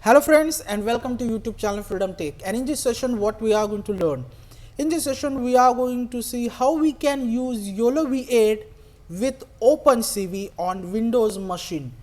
Hello friends and welcome to YouTube channel Freedom Tech, and in this session what we are going to learn. In this session we are going to see how we can use yolov8 with opencv on Windows machine.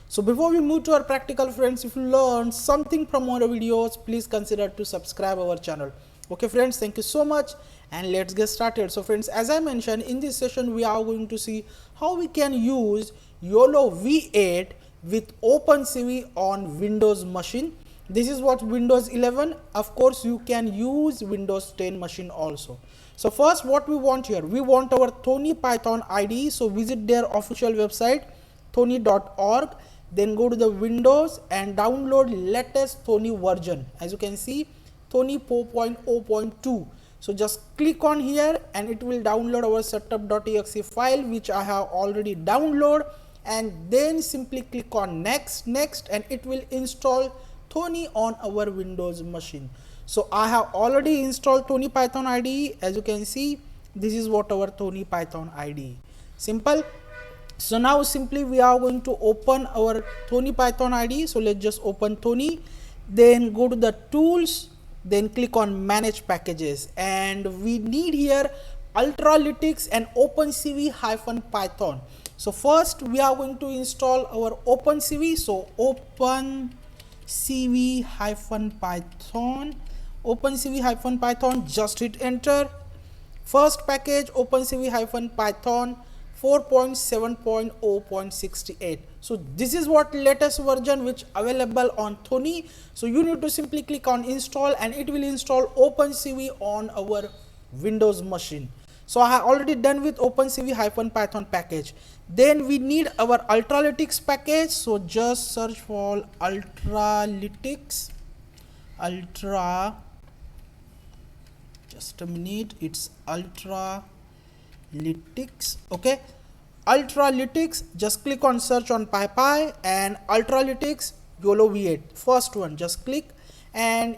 So before we move to our practical friends, if you learn something from our videos, please consider to subscribe our channel. Okay friends, thank you so much and let's get started. So friends, as I mentioned, in this session we are going to see how we can use yolov8 with opencv on Windows machine. This is what Windows 11. Of course you can use Windows 10 machine also. So first what we want here, we want our Thony Python IDE. So visit their official website thony.org, then go to the Windows and download latest Thony version. As you can see, Thony 4.0.2. so just click on here and it will download our setup.exe file, which I have already downloaded, and then simply click on next and it will install Thony on our Windows machine. So I have already installed Thony Python IDE. As you can see, this is what our Thony Python IDE. Simple. So now simply we are going to open our Thony Python IDE. So let's just open Thony, then go to the tools, then click on manage packages, and we need here ultralytics and opencv-python. So first we are going to install our opencv. So opencv-python, just hit enter. First package opencv-python 4.7.0.68. so this is what latest version which available on Thony. So you need to simply click on install and it will install opencv on our Windows machine. So I have already done with opencv-python package. Then we need our ultralytics package. So just search for ultralytics, just a minute, it's ultralytics. Okay, ultralytics, just click on search on PyPy and ultralytics yolov8, first one, just click and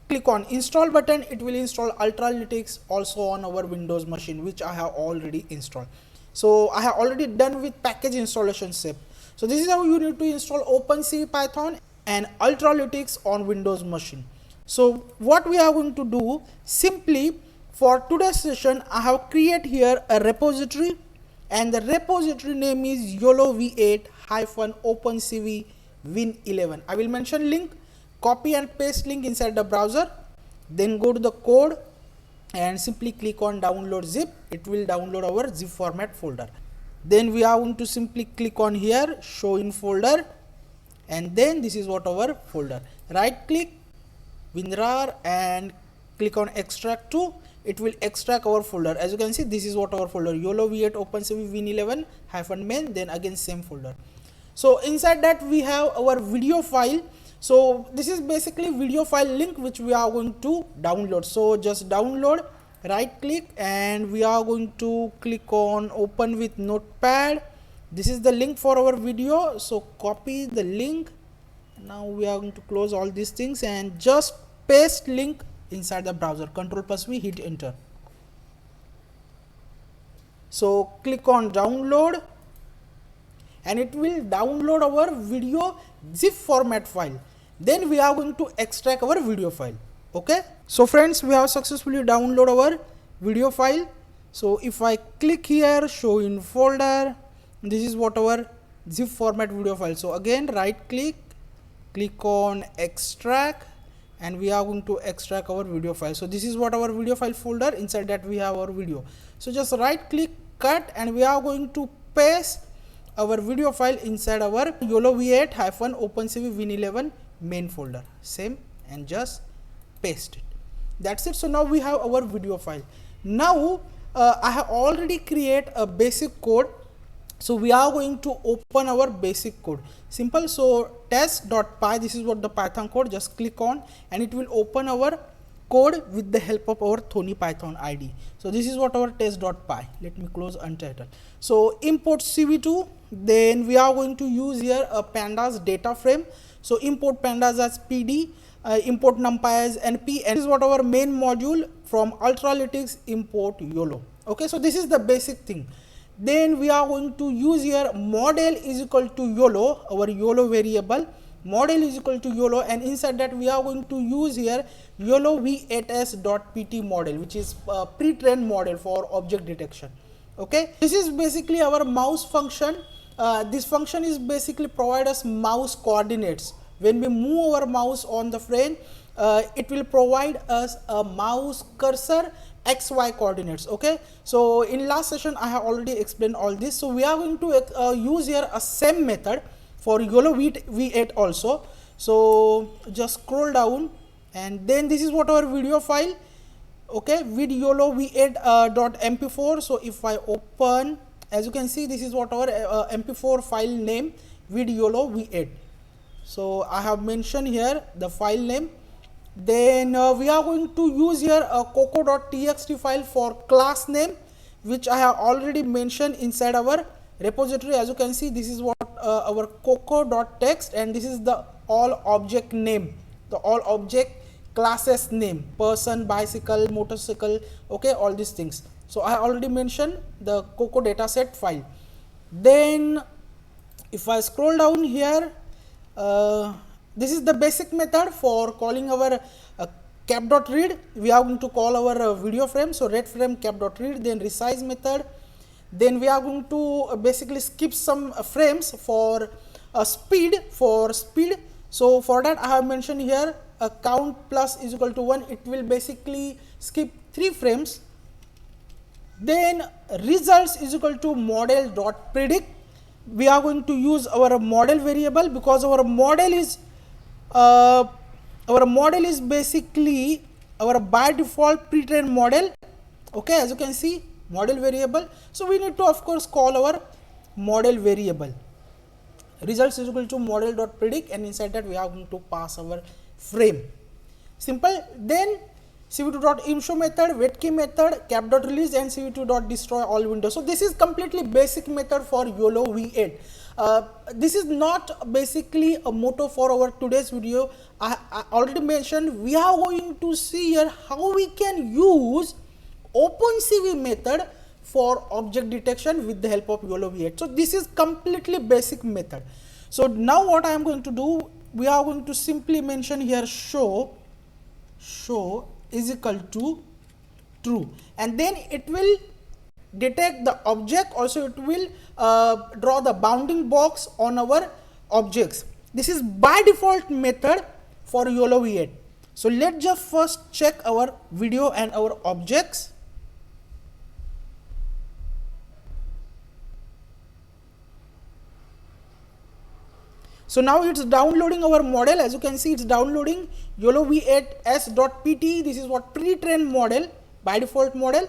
click on install button. It will install ultralytics also on our Windows machine, which I have already installed. So I have already done with package installation step. So this is how you need to install opencv-python and ultralytics on Windows machine. So what we are going to do, simply for today's session I have create here a repository, and the repository name is yolov8-opencv win11. I will mention link, copy and paste link inside the browser, then go to the code and simply click on download zip. It will download our zip format folder. Then we are going to simply click on here show in folder, and then this is what our folder. Right click WinRAR and click on extract to. It will extract our folder. As you can see, this is what our folder, yolov8 opencv win11-main, then again same folder. So inside that we have our video file. So this is basically video file link which we are going to download. So just download, right click, and we are going to click on open with notepad. This is the link for our video. So copy the link. Now we are going to close all these things and just paste link inside the browser. Ctrl+V, hit enter. So click on download and it will download our video zip format file. Then we are going to extract our video file. Okay, so friends, we have successfully downloaded our video file. So if I click here show in folder, this is what our zip format video file. So again right click, click on extract, and we are going to extract our video file. So this is what our video file folder, inside that we have our video. So just right click, cut, and we are going to paste our video file inside our yolov8-opencv win11 main folder, same, and just paste it. That's it. So now we have our video file. Now I have already create a basic code. So we are going to open our basic code. Simple. So test.py, this is what the Python code, just click on and it will open our code with the help of our Thony Python IDE. So this is what our test.py. Let me close untitled. So import cv2, then we are going to use here a pandas data frame. So import pandas as pd, import numpy as np, and this is what our main module from ultralytics import yolo. Okay, so this is the basic thing. Then we are going to use here model is equal to yolo, our yolo variable, model is equal to YOLO, and inside that we are going to use here yolov8s.pt model, which is a pre-trained model for object detection. Okay, this is basically our mouse function. This function is basically provide us mouse coordinates. When we move our mouse on the frame, it will provide us a mouse cursor XY coordinates. Okay, so in last session I have already explained all this. So we are going to use here a same method for yolov8 also. So just scroll down, and then this is what our video file. Okay, with yolov8.mp4. So if I open, as you can see, this is what our mp4 file name with yolov8. So I have mentioned here the file name. Then we are going to use here a coco.txt file for class name, which I have already mentioned inside our repository. As you can see, this is what our coco.text, and this is the all object name, the all object classes name, person, bicycle, motorcycle, okay, all these things. So I already mentioned the coco dataset file. Then if I scroll down here, this is the basic method for calling our cap.read. We are going to call our video frame. So red frame cap.read, then resize method. Then we are going to basically skip some frames for speed. So for that I have mentioned here a count plus is equal to 1. It will basically skip 3 frames. Then results is equal to model.predict. We are going to use our model variable because our model is basically our by default pre-trained model. Okay, as you can see, model variable. So we need to of course call our model variable. Results is equal to model.predict, and inside that we are going to pass our frame. Simple. Then cv2.imshow method, wet-key method, cap.release, and cv2.destroy all windows. So this is completely basic method for yolov8. This is not basically a motto for our today's video. I already mentioned we are going to see here how we can use opencv method for object detection with the help of yolov8. So this is completely basic method. So now what I am going to do, we are going to simply mention here show is equal to true, and then it will detect the object. Also it will draw the bounding box on our objects. This is by default method for yolov8. So let's just first check our video and our objects. So now it's downloading our model. As you can see, it's downloading yolov8s.pt. This is what pre-trained model, by default model.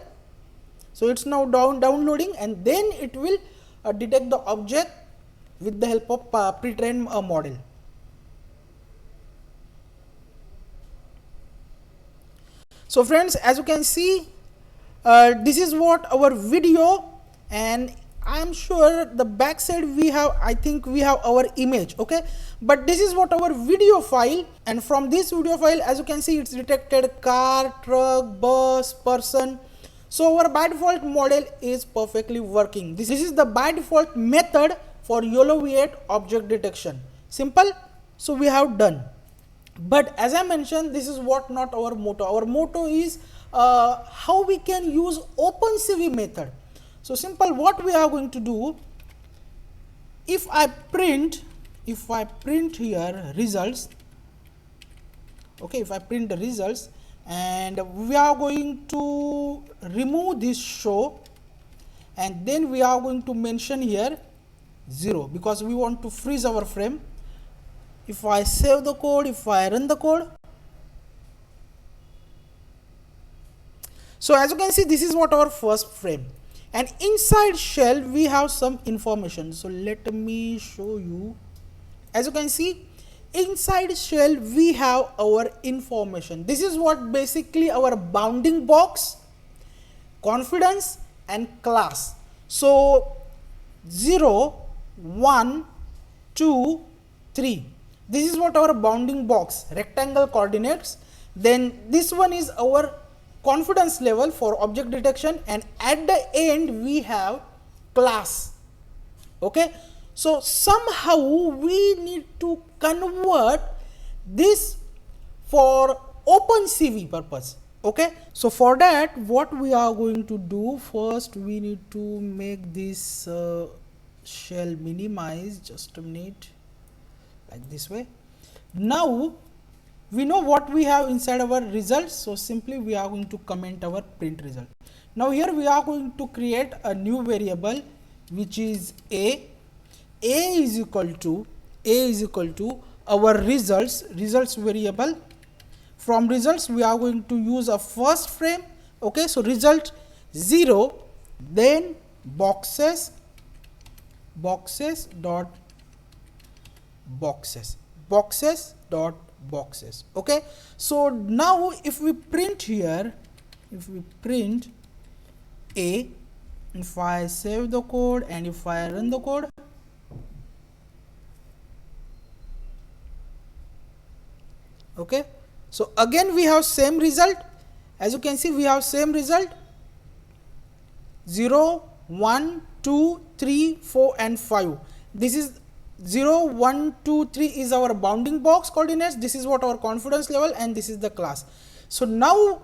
So it's now downloading, and then it will detect the object with the help of pre-trained model. So friends, as you can see, this is what our video, and I am sure the back side we have, I think we have our image. Okay, but this is what our video file, and from this video file, as you can see, it's detected car, truck, bus, person. So our by default model is perfectly working. This is the by default method for yolov8 object detection. Simple. So we have done. But as I mentioned, this is what not our motto. Our motto is how we can use opencv method. So simple, what we are going to do, if I print here results, okay, if I print the results, and we are going to remove this show, and then we are going to mention here 0 because we want to freeze our frame. If I save the code, if I run the code, so as you can see, this is what our first frame. And inside shell we have some information. So let me show you. As you can see, inside shell we have our information. This is what basically our bounding box, confidence, and class. So 0, 1, 2, 3. This is what our bounding box, rectangle coordinates. Then this one is our confidence level for object detection, and at the end we have class. Okay, So somehow we need to convert this for opencv purpose. Okay, so for that what we are going to do, first we need to make this shell minimize, just a minute, like this way. Now we know what we have inside our results, so simply we are going to comment our print result. Now here we are going to create a new variable which is a is equal to our results variable. From results we are going to use a first frame. Okay, so result 0, then boxes dot dot boxes. Okay, so now if we print here, if we print a, if I save the code and if I run the code, okay, so again we have same result. As you can see, we have same result 0, 1, 2, 3, 4 and 5. This is 0, 1, 2, 3 is our bounding box coordinates, this is what our confidence level, and this is the class. So now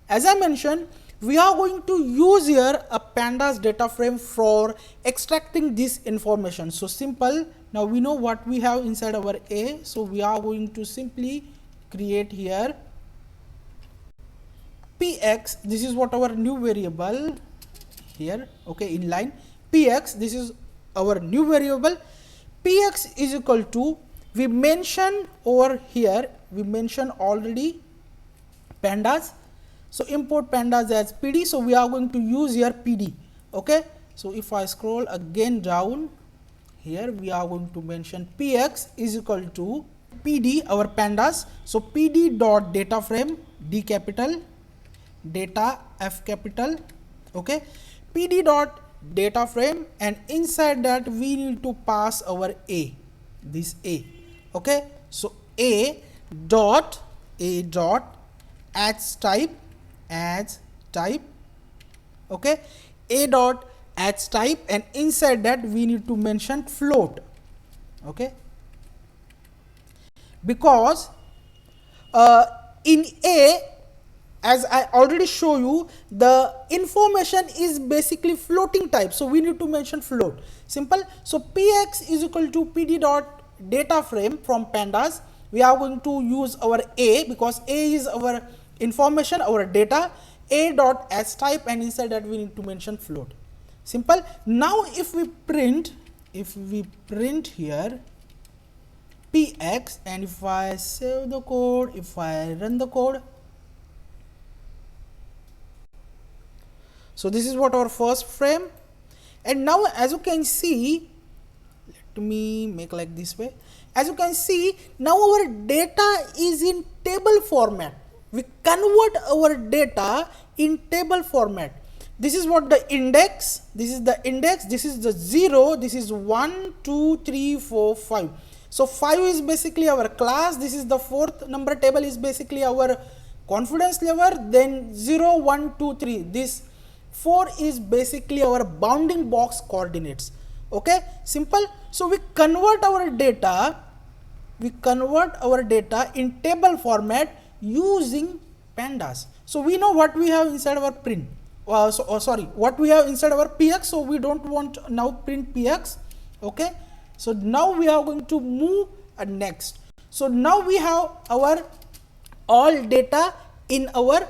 as I mentioned, we are going to use here a pandas data frame for extracting this information. So simple, now we know what we have inside our a, so we are going to simply create here px, this is what our new variable here, okay, in line px, this is our new variable. Px is equal to, we mention over here, we mention already pandas, so import pandas as pd, so we are going to use here pd. Okay, so if I scroll again down here, we are going to mention px is equal to pd, our pandas, so pd dot data frame, d capital, data f capital, okay, pd dot data frame, and inside that we need to pass our a, this a. Okay, so a dot as type, okay, a dot as type, and inside that we need to mention float. Okay, because in a, as I already show you, the information is basically floating type, so we need to mention float. Simple. So px is equal to pd dot data frame from pandas. We are going to use our a, because a is our information, our data, a dot as type, and inside that we need to mention float. Simple. Now if we print here px, and if I save the code, if I run the code, so this is what our first frame. And now as you can see, let me make like this way, as you can see, now our data is in table format. We convert our data in table format. This is what the index, this is the index, this is the 0, this is 1, 2, 3, 4, 5. So 5 is basically our class, this is the fourth number table is basically our confidence level, then 0, 1, 2, 3, this 4 is basically our bounding box coordinates. Okay, simple. So we convert our data in table format using pandas. So we know what we have inside our print, what we have inside our px, so we don't want now print px. Okay, so now we are going to move next. So now we have our all data in our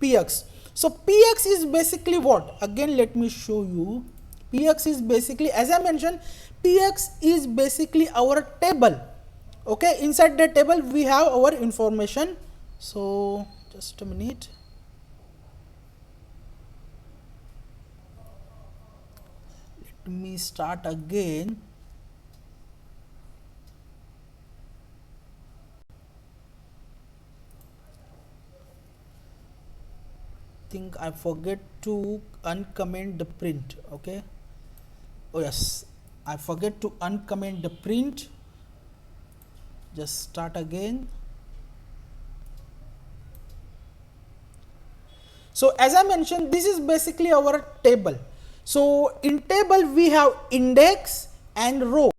px. So px is basically what? Again let me show you. Px is basically, as I mentioned, px is basically our table. Okay, inside the table we have our information. So just a minute. Let me start again. Think I forget to uncomment the print. Okay, oh yes, I forget to uncomment the print. Just start again. So as I mentioned, this is basically our table. So in table we have index and row.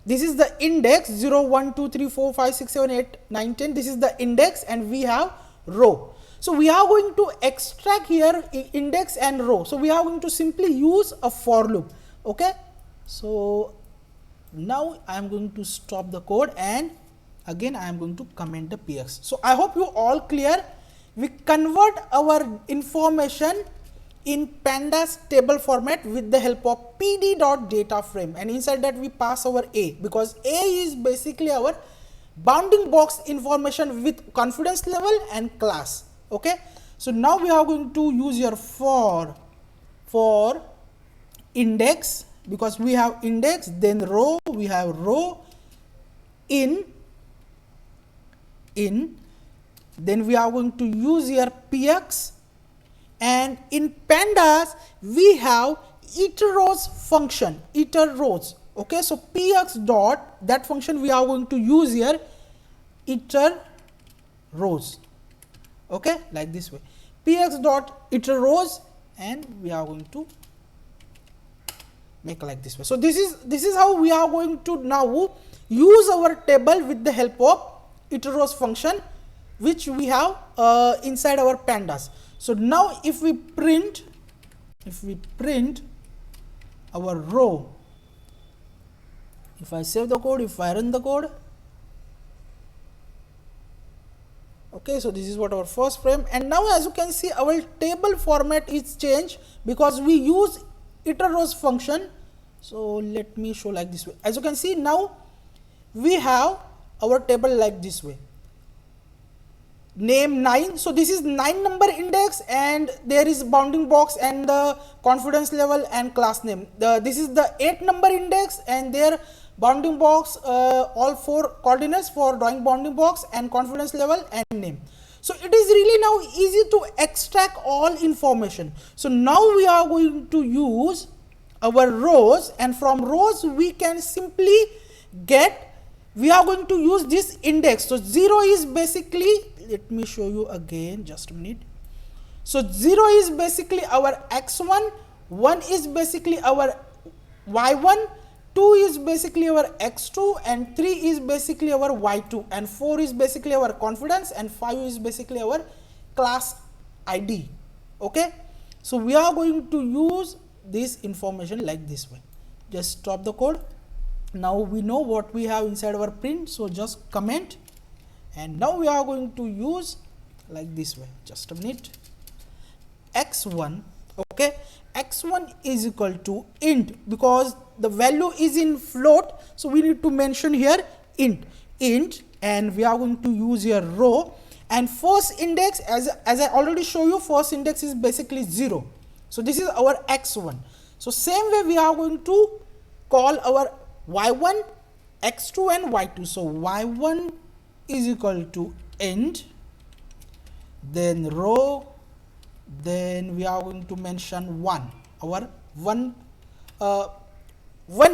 This is the index 0, 1, 2, 3, 4, 5, 6, 7, 8, 9, 10. This is the index and we have row. So we are going to extract here index and row. So we are going to simply use a for loop. Okay. So now I am going to stop the code and again I am going to comment the px. So I hope you all clear. We convert our information in pandas table format with the help of pd.dataframe, and inside that we pass our a, because a is basically our bounding box information with confidence level and class. Okay. So now we are going to use your for index, because we have index, then row, we have row, in, then we are going to use here px, and in pandas we have iterRows function, iterRows. Okay, so px dot, that function we are going to use here iterRows. Okay, like this way, px dot iterRows, and we are going to make like this way. So this is how we are going to now use our table with the help of iterRows function, which we have inside our pandas. So now if we print our row, if I save the code, if I run the code, okay, so this is what our first frame, and now as you can see our table format is changed because we use iterRows function. So let me show like this way. As you can see, now we have our table like this way. Name 9, so this is 9 number index, and there is bounding box and the confidence level and class name. This is the 8 number index, and their bounding box, all 4 coordinates for drawing bounding box and confidence level and name. So it is really now easy to extract all information. So now we are going to use our rows, and from rows we can simply get, we are going to use this index. So 0 is basically, let me show you again, just a minute. So 0 is basically our x1, 1 is basically our y1, 2 is basically our x2, and 3 is basically our y2, and 4 is basically our confidence, and 5 is basically our class ID. Okay, so we are going to use this information like this way. Just stop the code. Now we know what we have inside our print, so just comment, and now we are going to use like this way. Just a minute. X1, okay, x1 is equal to int, because the value is in float, so we need to mention here int, and we are going to use here row, and first index, as I already show you, first index is basically 0. So this is our x1. So same way we are going to call our y1, x2 and y2. So y1 is equal to int, then row, then we are going to mention 1, our one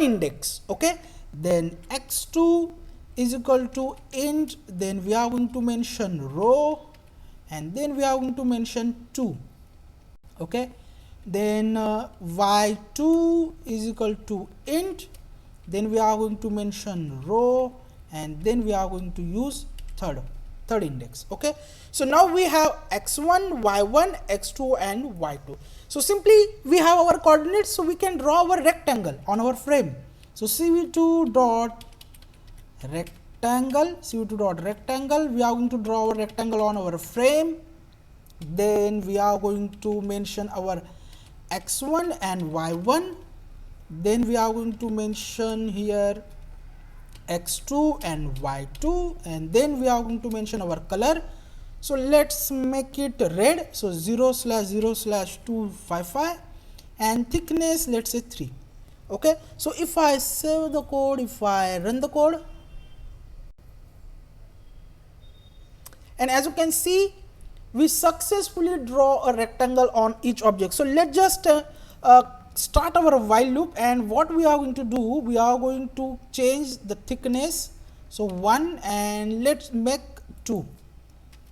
index. Okay, then x2 is equal to int, then we are going to mention row, and then we are going to mention 2. Okay, then y2 is equal to int, then we are going to mention row, and then we are going to use third index. Okay, so now we have x1, y1, x2 and y2. So simply we have our coordinates, so we can draw our rectangle on our frame. So cv2 dot rectangle, we are going to draw our rectangle on our frame. Then we are going to mention our x1 and y1, then we are going to mention here x2 and y2, and then we are going to mention our color. So let's make it red, so 0/0/255, and thickness let's say 3. Okay, so if I save the code, if I run the code, and as you can see, we successfully draw a rectangle on each object. So let's just start our while loop, and what we are going to do, we are going to change the thickness, so 1, and let's make 2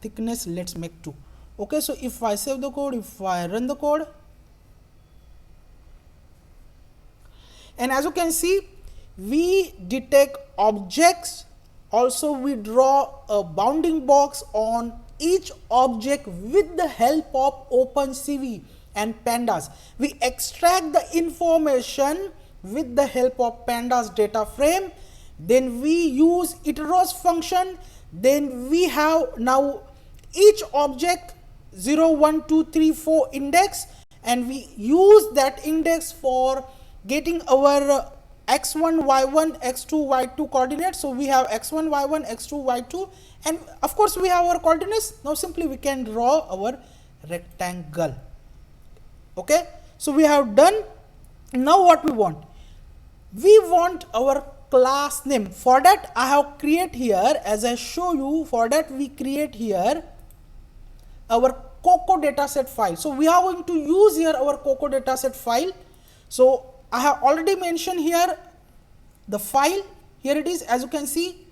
thickness, let's make 2. Okay, so if I save the code, if I run the code, and as you can see, we detect objects, also we draw a bounding box on each object with the help of opencv and pandas. We extract the information with the help of pandas data frame, then we use iteros function, then we have now each object 0, 1, 2, 3, 4 index, and we use that index for getting our x1, y1, x2, y2 coordinates. So we have x1, y1, x2, y2, and of course we have our coordinates. Now simply we can draw our rectangle. Okay, so we have done. Now what we want? We want our class name. For that I have create here, as I show you, for that we create here our Coco dataset file. So we are going to use here our Coco dataset file. So I have already mentioned here the file. Here it is, as you can see,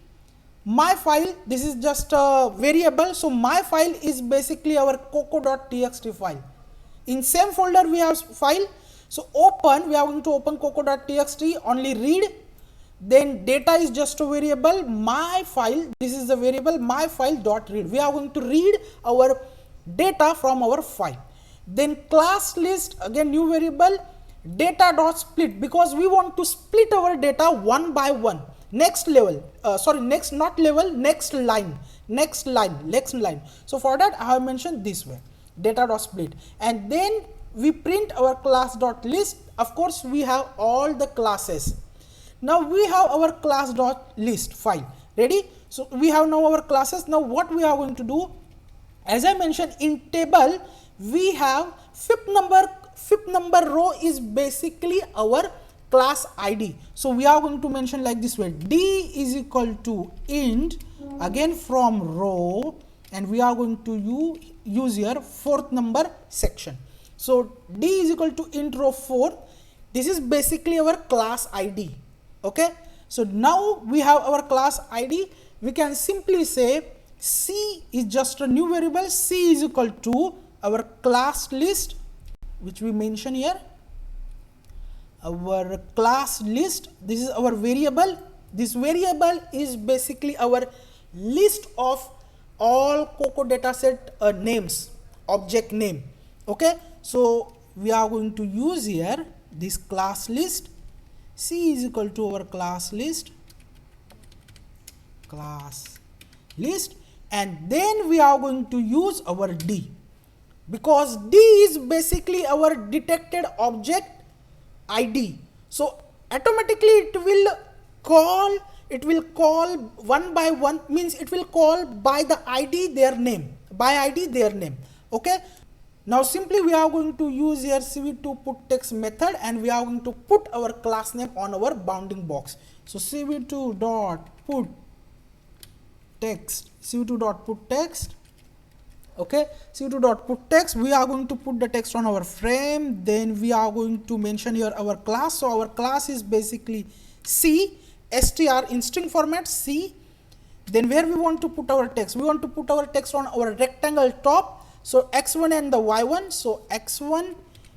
my file. This is just a variable. So my file is basically our coco.txt file. In same folder we have file. So open, we are going to open coco.txt, only read. Then data is just a variable, my file, this is the variable my file dot read. We are going to read our data from our file. Then class list, again new variable, data dot split, because we want to split our data one by one. Next level, next not level, next line. So for that I have mentioned this way, data dot split, and then we print our class dot list. Of course we have all the classes. Now we have our class dot list file ready. So we have now our classes. Now what we are going to do, as I mentioned, in table we have fifth number row is basically our class ID. So we are going to mention like this way, d is equal to int, again from row, and we are going to use here fourth number section. So d is equal to int row 4. This is basically our class ID. Okay, so now we have our class ID. We can simply say c is just a new variable. C is equal to our class list, which we mention here, our class list. This is our variable. This variable is basically our list of all Coco dataset names, object name. Okay, so we are going to use here this class list. C is equal to our class list, and then we are going to use our D, because D is basically our detected object ID. So automatically it will call one by one, means it will call by the ID their name, okay. Now simply we are going to use here cv2 put text method, and we are going to put our class name on our bounding box. So cv2 dot put text, okay, cv2 dot put text, we are going to put the text on our frame. Then we are going to mention here our class. So our class is basically C, str in string format C. Then where we want to put our text, we want to put our text on our rectangle top. So x1 and the y1, so x1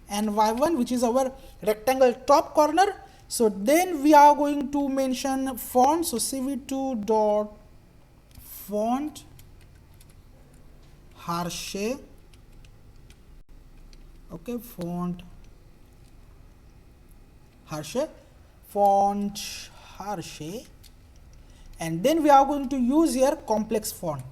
and y1, which is our rectangle top corner. So then we are going to mention font. So cv2 dot font Harshe, okay, font Harshe, and then we are going to use here complex font.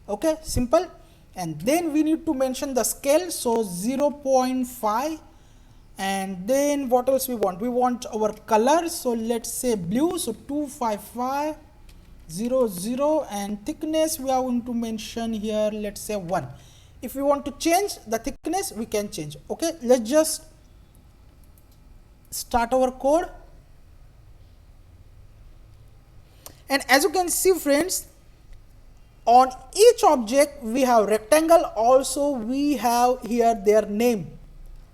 Okay, simple. And then we need to mention the scale, so 0.5. and then what else we want? We want our color, so let's say blue, so 25500, and thickness we are going to mention here, let's say 1. If we want to change the thickness, we can change. Okay, let's just start our code. And as you can see friends, on each object we have rectangle, also we have here their name.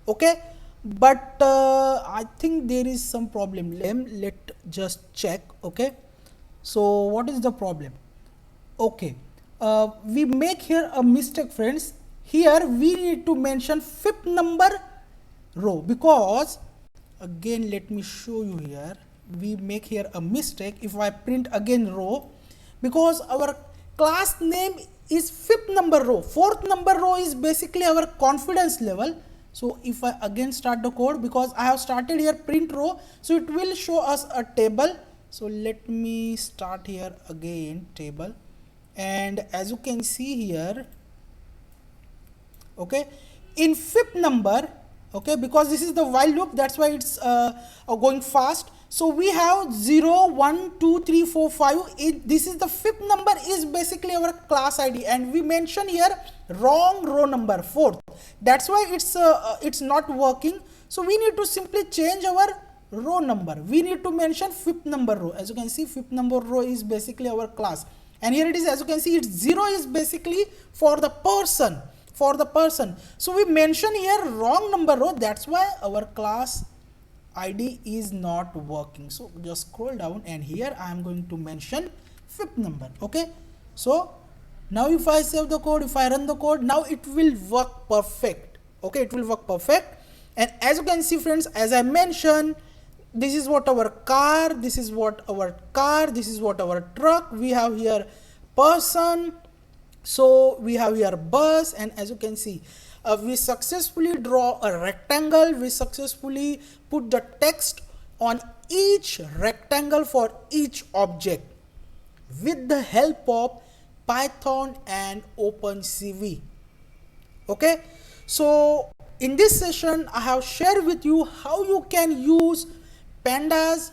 Okay, but I think there is some problem. Let just check. Okay, so what is the problem? Okay, we make here a mistake friends. Here we need to mention fifth number row, because again let me show you here. We make here a mistake if I print again row, because our class name is 5th number row, 4th number row is basically our confidence level. So if I again start the code, because I have started here print row, so it will show us a table. So let me start here again table, and as you can see here, okay, in 5th number, okay, because this is the while loop, that's why it's going fast. So we have 0 1 2 3 4 5. This is the 5th number is basically our class ID, and we mention here wrong row number 4th. That's why it's not working. So we need to simply change our row number. We need to mention 5th number row. As you can see, 5th number row is basically our class, and here it is. As you can see, it's 0 is basically for the person. So we mention here wrong number row, that's why our class ID is not working. So just scroll down, and here I am going to mention 5th number. Okay, so now if I save the code, if I run the code, now it will work perfect. Okay, it will work perfect. And as you can see friends, as I mentioned, this is what our car, this is what our truck, we have here person, so we have here bus, and as you can see, we successfully draw a rectangle. We successfully put the text on each rectangle for each object with the help of Python and opencv. Okay, so in this session I have shared with you how you can use pandas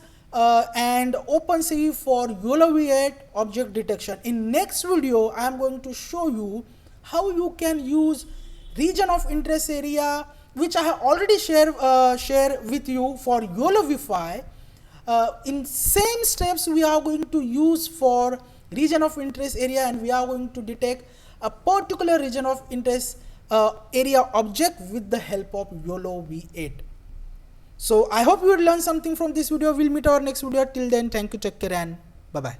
and opencv for yolov8 object detection. In next video I am going to show you how you can use region of interest area, which I have already share with you for yolov8. In same steps we are going to use for region of interest area, and we are going to detect a particular region of interest area object with the help of yolov8. So I hope you will learn something from this video. We'll meet our next video. Till then, thank you, take care, and bye bye.